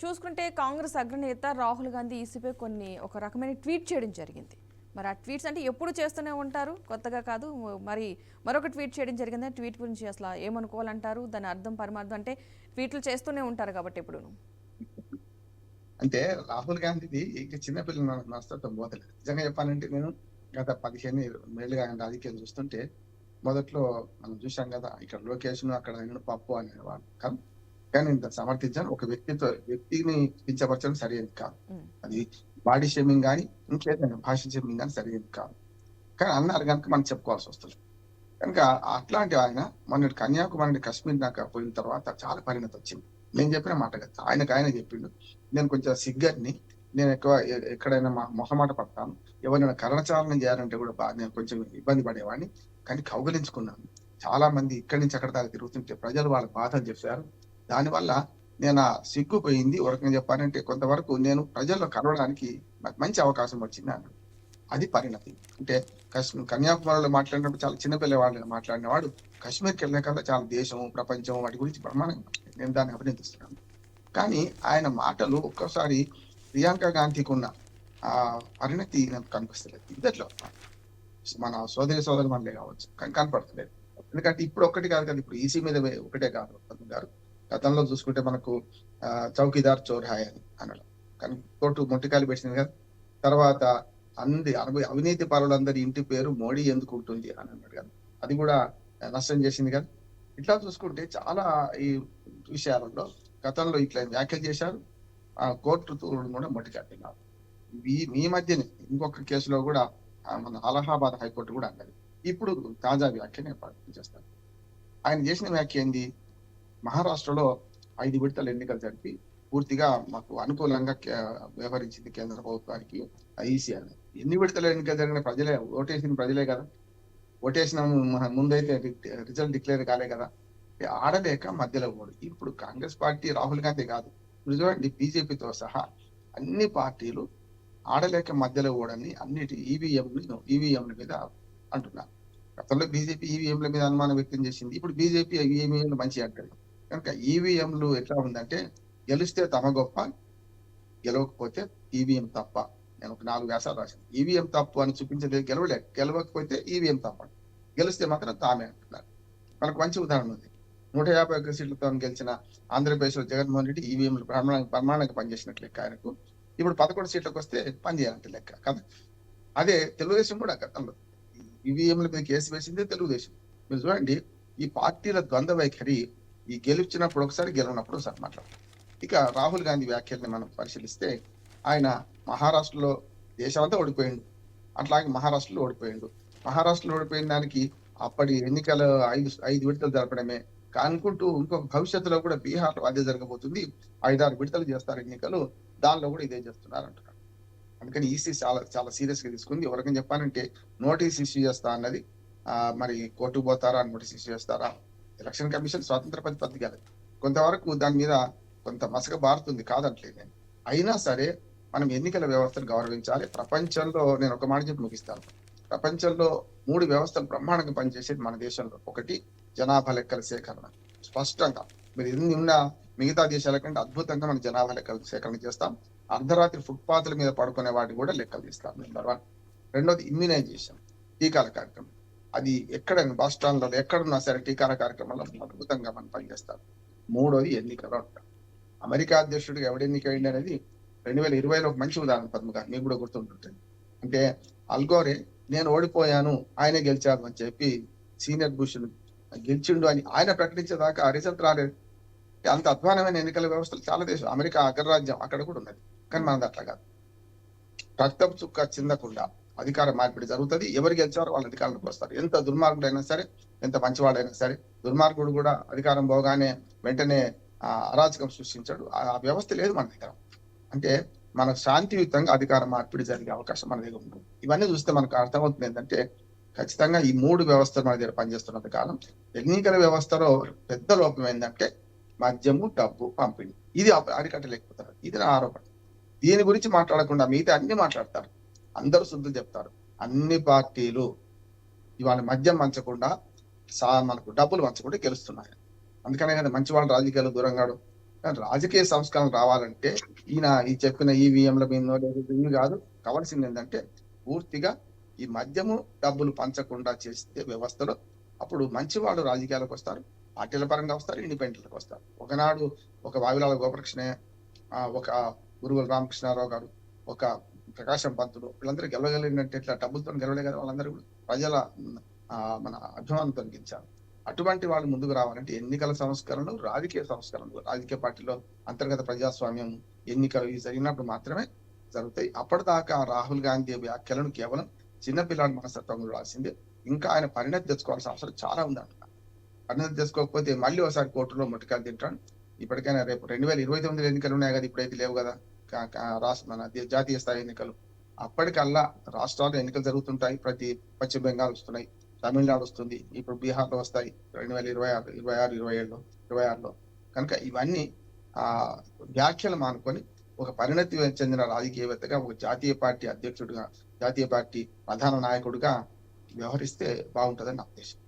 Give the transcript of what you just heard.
చూసుకుంటే కాంగ్రెస్ అగ్రనేత రాహుల్ గాంధీ ఈసీపై ఒక రకమైన ట్వీట్ చేయడం జరిగింది. మరి ఆ ట్వీట్స్ అంటే ఎప్పుడు చేస్తూనే ఉంటారు, కొత్తగా కాదు. మరి మరొక ట్వీట్ చేయడం జరిగింది. ట్వీట్ గురించి అసలు ఏమనుకోవాలంటారు? దాని అర్థం పరమార్థం అంటే ట్వీట్లు చేస్తూనే ఉంటారు కాబట్టి ఎప్పుడును. అంటే రాహుల్ గాంధీది ఇక చిన్నపిల్లల మనస్తత్వం పోతలేదు. నిజంగా చెప్పాలంటే నేను గత 15 ఏళ్ళుగా ఆయన రాజకీయాలు చూస్తుంటే మొదట్లో మనం చూసాం కదా, ఇక్కడ లోకేష్ అక్కడ ఆయన పప్పు అనేవాడు కాదు. కానీ ఇంత సమర్థించాను, ఒక వ్యక్తిని కించపరచడం సరైనది కాదు. అది బాడీ షేమింగ్ కానీ ఇంకేదైనా భాష షేమింగ్ కానీ సరైనది కాదు. కానీ అన్నారు కనుక మనం చెప్పుకోవాల్సి వస్తుంది. కనుక అట్లాంటి ఆయన మొన్నటి కన్యాకుమారి కాశ్మీర్ దాకా పోయిన తర్వాత చాలా పరిణతి వచ్చింది. నేను చెప్పిన మాట కదా, ఆయన చెప్పిండు. నేను కొంచెం సిగ్గర్ని, నేను ఎక్కువ ఎక్కడైనా మొహమాట పడతాను, ఎవరైనా కర్ణచాలనం చేయాలంటే కూడా నేను కొంచెం ఇబ్బంది పడేవాడిని. కానీ కౌగలించుకున్నాను. చాలా మంది ఇక్కడి నుంచి అక్కడ దాకా తిరుగుతుంటే ప్రజలు వాళ్ళ బాధలు చెప్పారు. దానివల్ల నేను ఆ సిగ్గు పోయింది. ఒక రకంగా చెప్పాలంటే కొంతవరకు నేను ప్రజల్లో కలవడానికి నాకు మంచి అవకాశం వచ్చింది అన్నాడు. అది పరిణతి. అంటే కన్యాకుమారిలో మాట్లాడినప్పుడు చాలా చిన్నపిల్ల వాళ్ళు మాట్లాడినవాడు కాశ్మీర్కి వెళ్ళిన కదా చాలా దేశం ప్రపంచం వాటి గురించి బ్రహ్మాండంగా నేను దాన్ని అభినందిస్తున్నాను. కానీ ఆయన మాటలు ఒక్కసారి ప్రియాంక గాంధీకి ఉన్న ఆ పరిణతి నాకు కనిపిస్తలేదు. ఇద్దట్లో మన సోదరి మనలే కావచ్చు, కానీ కనపడతలేదు. ఎందుకంటే ఇప్పుడు ఒక్కటి కాదు కదా, ఇప్పుడు ఈసీ మీద ఒకటే కాదు గారు. గతంలో చూసుకుంటే మనకు చౌకీదార్ చోర్ హాయ్ అని అనడం, కానీ కోర్టు మొట్టికాయలు పెట్టింది కదా. తర్వాత అవినీతి పరులందరి ఇంటి పేరు మోడీ ఎందుకు ఉంటుంది అని అన్నాడు కదా, అది కూడా నష్టం చేసింది కదా. ఇట్లా చూసుకుంటే చాలా ఈ విషయాలలో గతంలో ఇట్లా వ్యాఖ్యలు చేశారు. ఆ కోర్టు కూడా మొట్టికాడుతున్నారు. మీ మధ్యనే ఇంకొక కేసులో కూడా మన అలహాబాద్ హైకోర్టు కూడా అన్నది. ఇప్పుడు తాజా వ్యాఖ్య నేను చేస్తాను. ఆయన చేసిన వ్యాఖ్య ఏంది? మహారాష్ట్రలో 5 విడతల ఎన్నికలు జరిపి పూర్తిగా మాకు అనుకూలంగా వ్యవహరించింది కేంద్ర ప్రభుత్వానికి ఈసీ అని. ఎన్ని విడతల ఎన్నికలు జరిగిన ప్రజలే ఓటేసిన ప్రజలే కదా. ఓటేసిన ముందైతే రిజల్ట్ డిక్లేర్ కాలే కదా. ఆడలేక మధ్యలో ఓడి ఇప్పుడు కాంగ్రెస్ పార్టీ రాహుల్ గాంధీ కాదు, చూడండి బీజేపీతో సహా అన్ని పార్టీలు ఆడలేక మధ్యలో ఓడని అన్నిటి ఈవీఎంల మీద అంటున్నారు. గతంలో బీజేపీ ఈవీఎంల మీద అనుమానం వ్యక్తం చేసింది, ఇప్పుడు బీజేపీ ఈవీఎంలు మంచి అంటారు. కనుక ఈవీఎంలు ఎట్లా ఉందంటే గెలిస్తే తమ గొప్ప, గెలవకపోతే ఈవీఎం తప్ప. నేను ఒక 4 వ్యాసాలు రాశాను. ఈవీఎం తప్పు అని చూపించేది గెలవకపోతే ఈవీఎం తప్ప, గెలిస్తే మాత్రం తామే అంటున్నారు. మనకు మంచి ఉదాహరణ ఉంది. 151 సీట్లతో గెలిచిన ఆంధ్రప్రదేశ్ లో జగన్మోహన్ రెడ్డి ఈవీఎంలు ప్రమాణంగా పనిచేసినట్లు లెక్క ఆయనకు. ఇప్పుడు 11 సీట్లకు వస్తే పనిచేయాలంటే లెక్క కదా. అదే తెలుగుదేశం కూడా గతంలో ఈవీఎంల మీద కేసు వేసింది తెలుగుదేశం. మీరు చూడండి, ఈ పార్టీల ద్వంద్వ వైఖరి, ఈ గెలిచినప్పుడు ఒకసారి గెలవనప్పుడు ఒకసారి మాట్లాడతాం. ఇక రాహుల్ గాంధీ వ్యాఖ్యల్ని మనం పరిశీలిస్తే ఆయన మహారాష్ట్రలో దేశమంతా ఓడిపోయిండు, అట్లాగే మహారాష్ట్రలో ఓడిపోయిండు. మహారాష్ట్రలో ఓడిపోయిన దానికి అప్పటి ఎన్నికలు 5 విడతలు జరపడమే అనుకుంటూ ఇంకొక భవిష్యత్తులో కూడా బీహార్లో అదే జరగబోతుంది, 5-6 విడతలు చేస్తారు ఎన్నికలు, దానిలో కూడా ఇదే చేస్తున్నారు అంటున్నారు. అందుకని ఈసీ చాలా చాలా సీరియస్ గా తీసుకుంది. ఎవరికైనా చెప్పాలంటే నోటీస్ ఇష్యూ చేస్తా అన్నది, మరి కోర్టుకు పోతారా, నోటీస్ ఇష్యూ చేస్తారా? ఎలక్షన్ కమిషన్ స్వతంత్ర ప్రతిపత్తి కాదు, కొంతవరకు దాని మీద కొంత మసక బారుతుంది, కాదంటలేదు నేను. అయినా సరే మనం ఎన్నికల వ్యవస్థను గౌరవించాలి. ప్రపంచంలో నేను ఒక మాట చెప్పి ముగిస్తాను. ప్రపంచంలో 3 వ్యవస్థలు బ్రహ్మాండంగా పనిచేసేది మన దేశంలో. ఒకటి జనాభా లెక్కల సేకరణ, స్పష్టంగా మీరు ఎన్ని ఉన్నా మిగతా దేశాల కంటే అద్భుతంగా మన జనాభా లెక్కల సేకరణ చేస్తాం. అర్ధరాత్రి ఫుట్పాత్ల మీద పడుకునే వాటిని కూడా లెక్కలు తీస్తాం. నెంబర్ 1. రెండోది ఇమ్యునైజేషన్, టీకాల కార్యక్రమం. అది ఎక్కడైనా బస్ స్టాండ్లో ఎక్కడున్నా సరే టీకాల కార్యక్రమంలో అద్భుతంగా మనం పనిచేస్తాం. మూడోది ఎన్నికలు అంటాం. అమెరికా అధ్యక్షుడిగా ఎవడు ఎన్నికైంది అనేది 2020లో ఒక మంచి ఉదాహరణ పద్మ గారు, మీకు కూడా గుర్తుంటుంది. అంటే అల్గోరే నేను ఓడిపోయాను ఆయనే గెలిచాడు అని చెప్పి సీనియర్ బుష్ గెలిచిండు అని ఆయన ప్రకటించేదాకా రిజల్ట్ రాలేదు. అంత అధ్వానమైన ఎన్నికల వ్యవస్థలు చాలా దేశం, అమెరికా అగ్రరాజ్యం అక్కడ కూడా ఉన్నది. కానీ మనది అట్లా కాదు. రక్తపు చుక్క చిందకుండా అధికార మార్పిడి జరుగుతుంది. ఎవరు గెలిచారో వాళ్ళ అధికారంలోకి వస్తారు. ఎంత దుర్మార్గుడైనా సరే, ఎంత మంచివాడైనా సరే, దుర్మార్గుడు కూడా అధికారం పోగానే వెంటనే అరాచకం సృష్టించాడు. ఆ వ్యవస్థ లేదు మన దగ్గర. అంటే మన శాంతియుతంగా అధికార మార్పిడి జరిగే అవకాశం మన దగ్గర ఉంటుంది. ఇవన్నీ చూస్తే మనకు అర్థమవుతుంది ఏంటంటే ఖచ్చితంగా ఈ 3 వ్యవస్థలు మన దగ్గర పనిచేస్తున్నంత కాలం ఎన్నికల వ్యవస్థలో పెద్ద లోపం ఏంటంటే మద్యము, డబ్బు పంపిణీ, ఇది అరికట్టలేకపోతారు. ఇది నా ఆరోపణ. దీని గురించి మాట్లాడకుండా మిగతా అన్ని మాట్లాడతారు, అందరూ శుద్ధులు చెప్తారు. అన్ని పార్టీలు ఇవాళ మద్యం మనకు డబ్బులు పంచకుండా గెలుస్తున్నాయి. అందుకనే కదా మంచి వాళ్ళు రాజకీయాలు దూరంగాడు. రాజకీయ సంస్కరణ రావాలంటే ఈయన ఈ చెప్పిన ఈవీఎంల మీద ఇవి కాదు. కావాల్సింది ఏంటంటే పూర్తిగా ఈ మద్యము డబ్బులు పంచకుండా చేస్తే వ్యవస్థలో అప్పుడు మంచి వాళ్ళు రాజకీయాలకు వస్తారు, పార్టీల పరంగా వస్తారు, ఇండిపెండెంట్లకు వస్తారు. ఒకనాడు ఒక వావిలాల గోపకృష్ణయ్య, ఒక గురువుల రామకృష్ణారావు గారు, ఒక ప్రకాశం పంతులు, వీళ్ళందరూ గెలవగలిగినట్టు ఇట్లా డబ్బులతో గెలవలే కదా, వాళ్ళందరూ కూడా ప్రజల మన అభిమానంతో గెలిచారు. అటువంటి వాళ్ళు ముందుకు రావాలంటే ఎన్నికల సంస్కరణలు, రాజకీయ సంస్కరణలు, రాజకీయ పార్టీలో అంతర్గత ప్రజాస్వామ్యం ఎన్నికలు ఇవి జరిగినప్పుడు మాత్రమే జరుగుతాయి. అప్పటిదాకా రాహుల్ గాంధీ వ్యాఖ్యలను కేవలం చిన్నపిల్లాడి మనస్తత్వం రాసింది. ఇంకా ఆయన పరిణతి తెచ్చుకోవాల్సిన అవసరం చాలా ఉంది అంటున్నారు. పరిణతి తెచ్చుకోకపోతే మళ్ళీ ఒకసారి కోర్టులో ముట్టకాలు తింటాడు. ఇప్పటికైనా రేపు 2029 ఎన్నికలు ఉన్నాయి కదా, ఇప్పుడైతే లేవు కదా రాష్ట్ర మన జాతీయ స్థాయి ఎన్నికలు. అప్పటికల్లా రాష్ట్రాల్లో ఎన్నికలు జరుగుతుంటాయి. ప్రతి పశ్చిమ బెంగాల్ వస్తున్నాయి, తమిళనాడు వస్తుంది, ఇప్పుడు బీహార్లో వస్తాయి 2026, 26, 27, 26లో. కనుక ఇవన్నీ వ్యాఖ్యలు మానుకొని ఒక పరిణతి చెందిన రాజకీయవేత్తగా, ఒక జాతీయ పార్టీ అధ్యక్షుడిగా, జాతీయ పార్టీ ప్రధాన నాయకుడిగా వ్యవహరిస్తే బాగుంటుందని నా ఉద్దేశం.